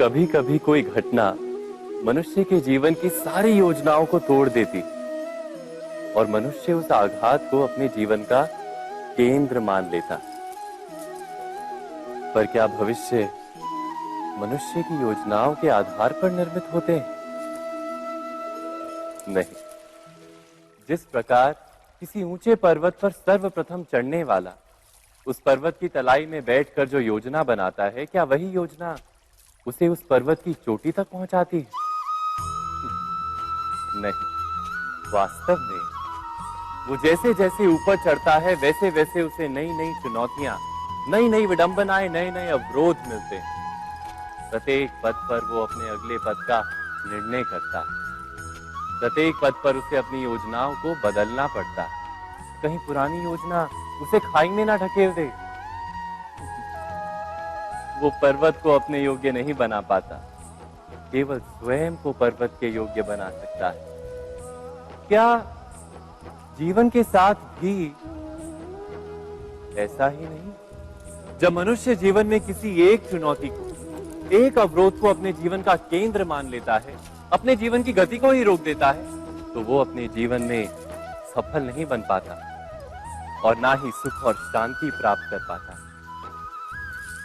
कभी कभी कोई घटना मनुष्य के जीवन की सारी योजनाओं को तोड़ देती और मनुष्य उस आघात को अपने जीवन का केंद्र मान लेता। पर क्या भविष्य मनुष्य की योजनाओं के आधार पर निर्मित होते हैं? नहीं। जिस प्रकार किसी ऊंचे पर्वत पर सर्वप्रथम चढ़ने वाला उस पर्वत की तलाई में बैठकर जो योजना बनाता है, क्या वही योजना उसे उस पर्वत की चोटी तक पहुंचाती है? नहीं। वास्तव में वो जैसे जैसे ऊपर चढ़ता है वैसे वैसे उसे नई नई चुनौतियां, नई नई विडंबनाएं, नए नए अवरोध मिलते हैं। प्रत्येक पद पर वो अपने अगले पद का निर्णय करता है। प्रत्येक पद पर उसे अपनी योजनाओं को बदलना पड़ता है। कहीं पुरानी योजना उसे खाई में ना ढकेल दे। वो पर्वत को अपने योग्य नहीं बना पाता, केवल स्वयं को पर्वत के योग्य बना सकता है। क्या जीवन के साथ भी ऐसा ही नहीं? जब मनुष्य जीवन में किसी एक चुनौती को, एक अवरोध को अपने जीवन का केंद्र मान लेता है, अपने जीवन की गति को ही रोक देता है, तो वो अपने जीवन में सफल नहीं बन पाता और ना ही सुख और शांति प्राप्त कर पाता।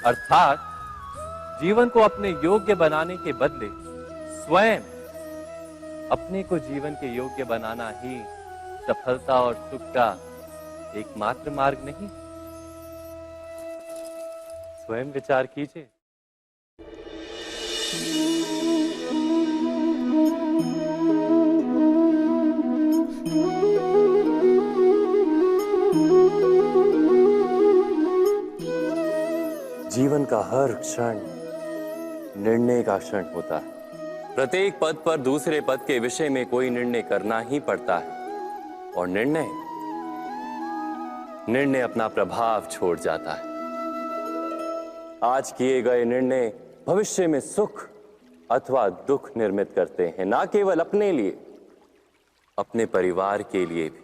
अर्थात जीवन को अपने योग्य बनाने के बदले स्वयं अपने को जीवन के योग्य बनाना ही सफलता और सुख का एकमात्र मार्ग नहीं। स्वयं विचार कीजिए। जीवन का हर क्षण निर्णय का क्षण होता है। प्रत्येक पद पर दूसरे पद के विषय में कोई निर्णय करना ही पड़ता है और निर्णय अपना प्रभाव छोड़ जाता है। आज किए गए निर्णय भविष्य में सुख अथवा दुख निर्मित करते हैं, ना केवल अपने लिए, अपने परिवार के लिए भी,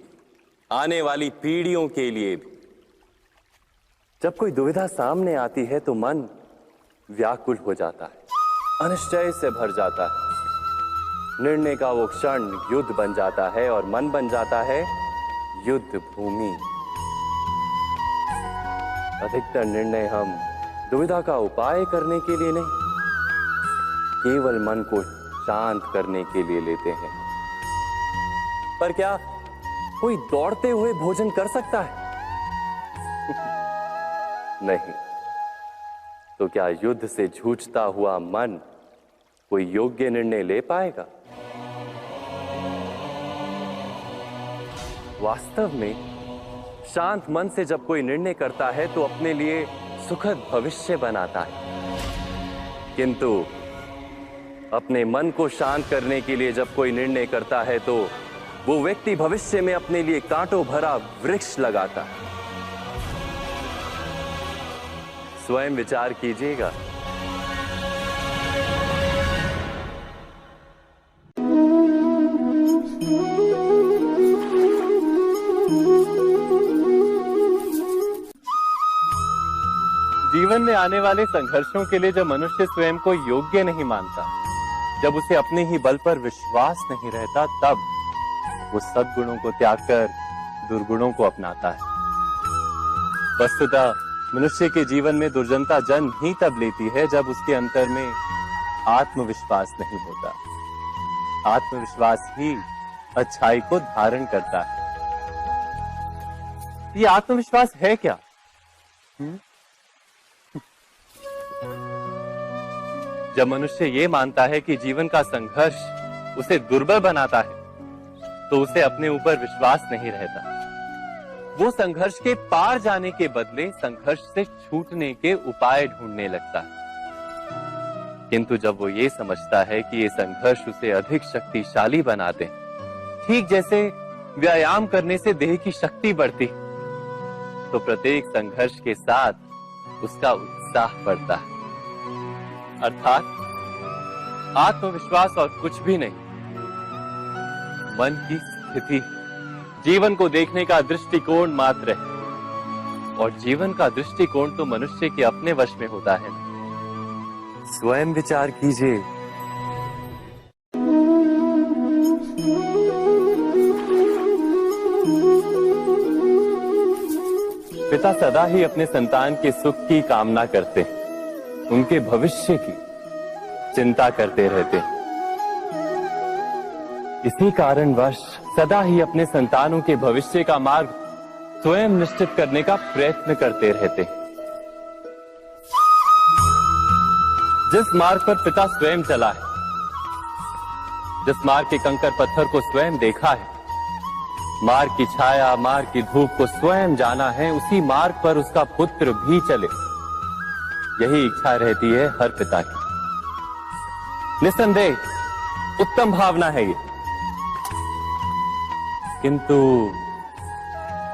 आने वाली पीढ़ियों के लिए भी। जब कोई दुविधा सामने आती है तो मन व्याकुल हो जाता है, अनिश्चय से भर जाता है। निर्णय का वो क्षण युद्ध बन जाता है और मन बन जाता है युद्ध भूमि। अधिकतर निर्णय हम दुविधा का उपाय करने के लिए नहीं, केवल मन को शांत करने के लिए लेते हैं। पर क्या कोई दौड़ते हुए भोजन कर सकता है? नहीं। तो क्या युद्ध से जूझता हुआ मन कोई योग्य निर्णय ले पाएगा? वास्तव में शांत मन से जब कोई निर्णय करता है तो अपने लिए सुखद भविष्य बनाता है, किंतु अपने मन को शांत करने के लिए जब कोई निर्णय करता है तो वो व्यक्ति भविष्य में अपने लिए कांटों भरा वृक्ष लगाता है। स्वयं विचार कीजिएगा। जीवन में आने वाले संघर्षों के लिए जब मनुष्य स्वयं को योग्य नहीं मानता, जब उसे अपने ही बल पर विश्वास नहीं रहता, तब वो सद्गुणों को त्याग कर दुर्गुणों को अपनाता है। वस्तुतः मनुष्य के जीवन में दुर्जनता जन्म ही तब लेती है जब उसके अंतर में आत्मविश्वास नहीं होता। आत्मविश्वास ही अच्छाई को धारण करता है। ये आत्मविश्वास है क्या? जब मनुष्य ये मानता है कि जीवन का संघर्ष उसे दुर्बल बनाता है, तो उसे अपने ऊपर विश्वास नहीं रहता। वो संघर्ष के पार जाने के बदले संघर्ष से छूटने के उपाय ढूंढने लगता है। किंतु जब वो ये समझता है कि ये संघर्ष उसे अधिक शक्तिशाली बनाते हैं, ठीक जैसे व्यायाम करने से देह की शक्ति बढ़ती, तो प्रत्येक संघर्ष के साथ उसका उत्साह बढ़ता है। अर्थात आत्मविश्वास और कुछ भी नहीं, मन की स्थिति, जीवन को देखने का दृष्टिकोण मात्र है। और जीवन का दृष्टिकोण तो मनुष्य के अपने वश में होता है। स्वयं विचार कीजिए। पिता सदा ही अपने संतान के सुख की कामना करते हैं, उनके भविष्य की चिंता करते रहते हैं। इसी कारणवश सदा ही अपने संतानों के भविष्य का मार्ग स्वयं निश्चित करने का प्रयत्न करते रहते हैं। जिस मार्ग पर पिता स्वयं चला है, जिस मार्ग के कंकर पत्थर को स्वयं देखा है, मार्ग की छाया, मार्ग की धूप को स्वयं जाना है, उसी मार्ग पर उसका पुत्र भी चले, यही इच्छा रहती है हर पिता की। निस्संदेह उत्तम भावना है ये, किंतु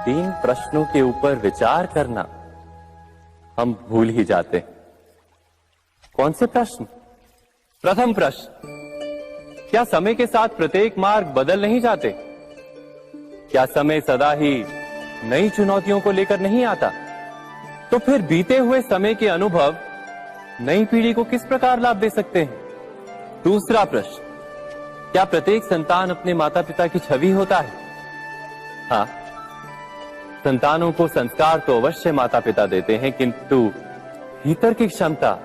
3 प्रश्नों के ऊपर विचार करना हम भूल ही जाते। कौन से प्रश्न? प्रथम प्रश्न, क्या समय के साथ प्रत्येक मार्ग बदल नहीं जाते? क्या समय सदा ही नई चुनौतियों को लेकर नहीं आता? तो फिर बीते हुए समय के अनुभव नई पीढ़ी को किस प्रकार लाभ दे सकते हैं? दूसरा प्रश्न, क्या प्रत्येक संतान अपने माता पिता की छवि होता है? हाँ, संतानों को संस्कार तो अवश्य माता पिता देते हैं, किंतु भीतर की क्षमता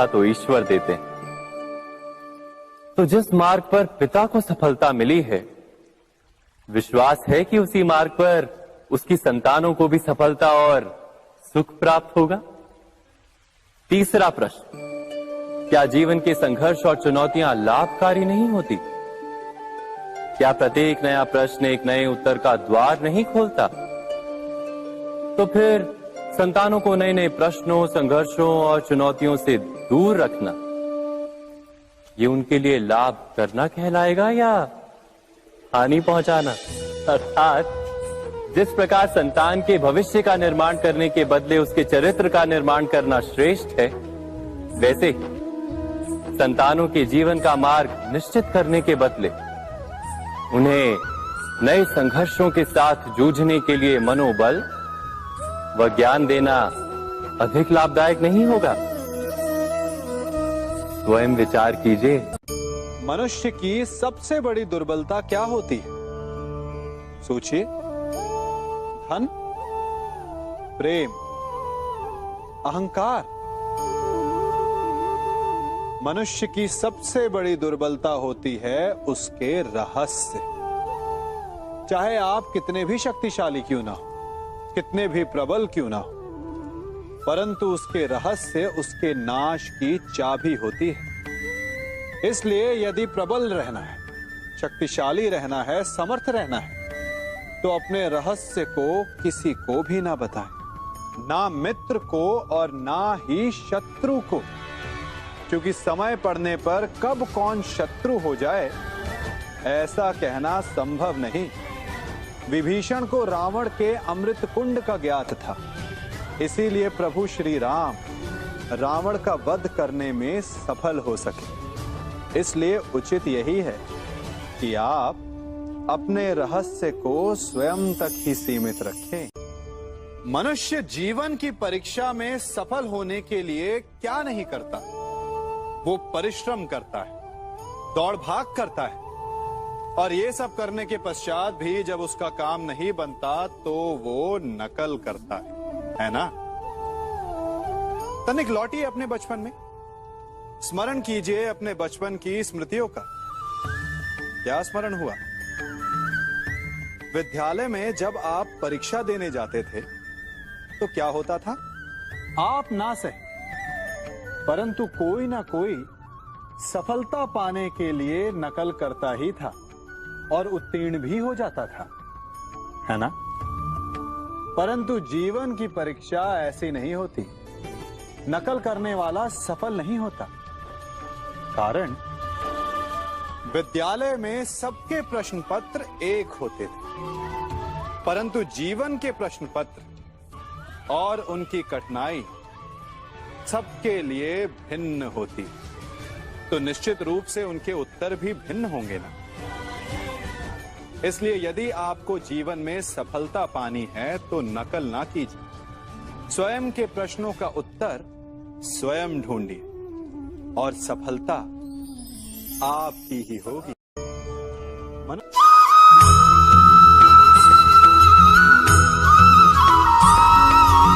तो ईश्वर देते हैं। तो जिस मार्ग पर पिता को सफलता मिली है, विश्वास है कि उसी मार्ग पर उसकी संतानों को भी सफलता और सुख प्राप्त होगा। तीसरा प्रश्न, क्या जीवन के संघर्ष और चुनौतियां लाभकारी नहीं होती? क्या प्रत्येक नया प्रश्न एक नए उत्तर का द्वार नहीं खोलता? तो फिर संतानों को नए नए प्रश्नों, संघर्षों और चुनौतियों से दूर रखना, ये उनके लिए लाभ करना कहलाएगा या हानि पहुंचाना? अर्थात जिस प्रकार संतान के भविष्य का निर्माण करने के बदले उसके चरित्र का निर्माण करना श्रेष्ठ है, वैसे ही संतानों के जीवन का मार्ग निश्चित करने के बदले उन्हें नए संघर्षों के साथ जूझने के लिए मनोबल व ज्ञान देना अधिक लाभदायक नहीं होगा? स्वयं विचार कीजिए। मनुष्य की सबसे बड़ी दुर्बलता क्या होती है? सोचिए। धन, प्रेम, अहंकार। मनुष्य की सबसे बड़ी दुर्बलता होती है उसके रहस्य। चाहे आप कितने भी शक्तिशाली क्यों ना हो, कितने भी प्रबल क्यों ना हो, परंतु उसके रहस्य उसके नाश की चाबी होती है। इसलिए यदि प्रबल रहना है, शक्तिशाली रहना है, समर्थ रहना है, तो अपने रहस्य को किसी को भी ना बताएं, ना मित्र को और ना ही शत्रु को, क्योंकि समय पड़ने पर कब कौन शत्रु हो जाए ऐसा कहना संभव नहीं। विभीषण को रावण के अमृत कुंड का ज्ञात था, इसीलिए प्रभु श्री राम रावण का वध करने में सफल हो सके। इसलिए उचित यही है कि आप अपने रहस्य को स्वयं तक ही सीमित रखें। मनुष्य जीवन की परीक्षा में सफल होने के लिए क्या नहीं करता? वो परिश्रम करता है, दौड़ भाग करता है, और ये सब करने के पश्चात भी जब उसका काम नहीं बनता तो वो नकल करता है ना? तनिक लौटिए अपने बचपन में, स्मरण कीजिए अपने बचपन की स्मृतियों का। क्या स्मरण हुआ? विद्यालय में जब आप परीक्षा देने जाते थे तो क्या होता था? आप ना सही, परंतु कोई ना कोई सफलता पाने के लिए नकल करता ही था और उत्तीर्ण भी हो जाता था, है ना? परंतु जीवन की परीक्षा ऐसी नहीं होती। नकल करने वाला सफल नहीं होता। कारण विद्यालय में सबके प्रश्न पत्र एक होते थे, परंतु जीवन के प्रश्न पत्र और उनकी कठिनाई सबके लिए भिन्न होती, तो निश्चित रूप से उनके उत्तर भी भिन्न होंगे ना। इसलिए यदि आपको जीवन में सफलता पानी है तो नकल ना कीजिए। स्वयं के प्रश्नों का उत्तर स्वयं ढूंढिए और सफलता आपकी ही होगी।